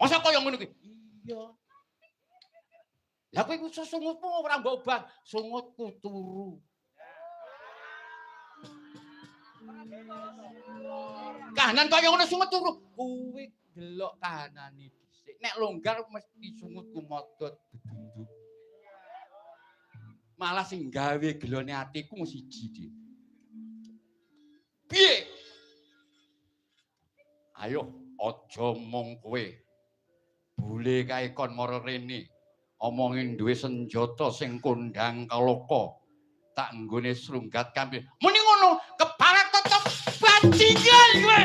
Masa kaya ngono kuwi? Iya. Lah kowe iku sesungutmu ora mbok ubah, sungutku turu. Kahanan kaya ngono sungut turu. Kuwi delok kahanane dhisik. Nek longgar mesti sungutku modot bedunduk. Malah sing gawe gelone atiku mung siji, Dik. Piye? Ayo aja mung kowe. Bule kae kon mara rene. Omongin duwe senjata sing kondang kalaka. Tak nggone srunggat kambil. Muni ngono, keparat tetep bajingan kowe.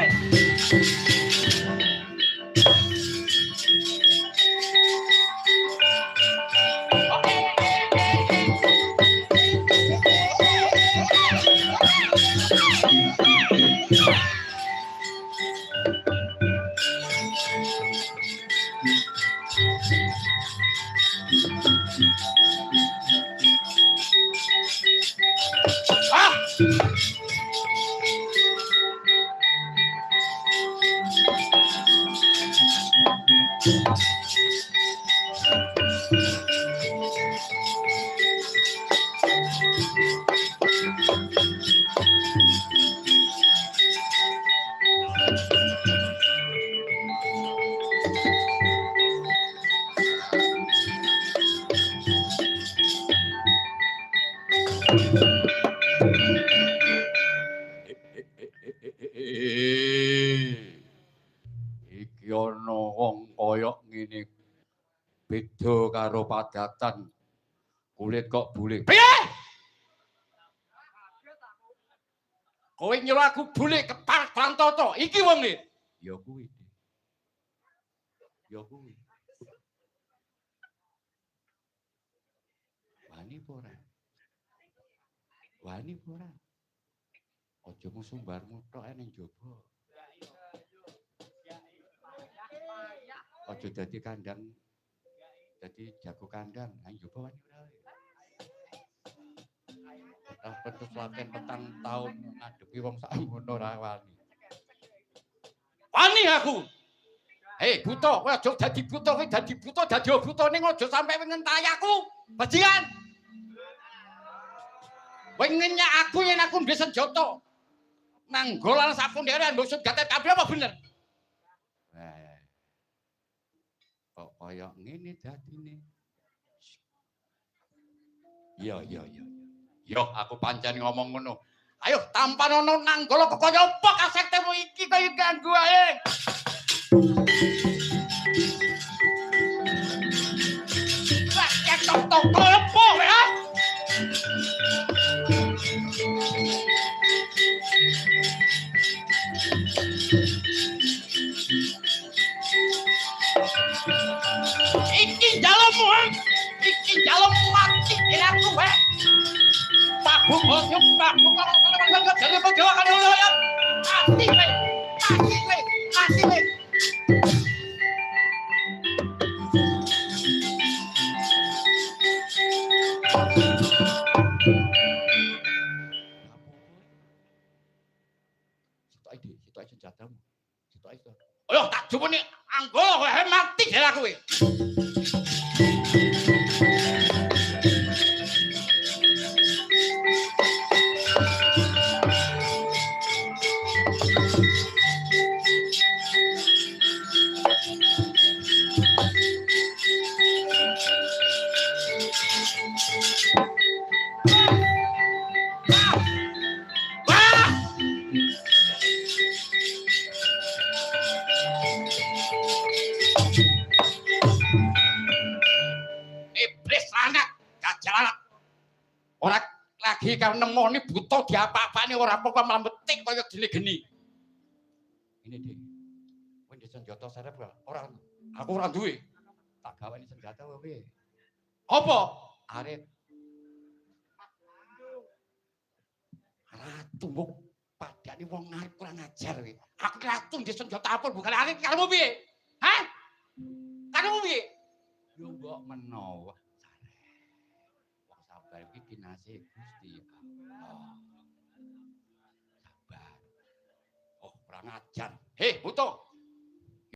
Iki ana wong kaya ngene beda karo padatan. Kulit kok bule. Piye? Kowe nyuruh aku bule kepar Bantoto. Iki wong iki. Ya kuwi. Ya kuwi. Wani apa ora? Wani apa ora? Aja mung sumbarmu tok ning jaba. Aja dadi kandang. Dadi jago kandang, nang jaba wani ora. Petus latihan petang tahun ngadepi wong sakmono ora wani. Wani aku. Hei, buta, kowe aja dadi buta, kowe dadi buta, dadi buta ning aja sampe ngenteni aku. Bajingan. Kowe ngenyak aku yen aku duwe senjata. Nang golan sapundere mbok gatet kabeh apa bener? Kok kaya ngene dadine. Iya. Yo, aku pancen ngomong ngono. Ayo tampan ono nanggala kok kaya apa kasektemu iki kaya ganggu ae. Lah tok apa ya? Iki jalemu, iki jalemu mati aku wae. Aku kok aku kok jadi pegawa kan ngono ya. Mati we. Sitok senjatamu. Sitok itu. Ayo tak jupuni anggol kowe mati dhewe kowe. Ora lagi karo nemoni buta diapa-apane ora apa-apa malah metik kaya geni-geni. Ini Dik. Kowe ndek senjata serep ora? Aku ora duwe. Tak gaweni senjata kowe piye? Apa? Arep. Ratu mbok padani wong arep kurang ajar kowe. Aku ratu ndek senjata apa bukan arep karemu piye? Hah? Karemu piye? Yo mbok menawa. Iki dinase Gusti Allah. Sabar. Oh, kurang ajar. Hei, butuh.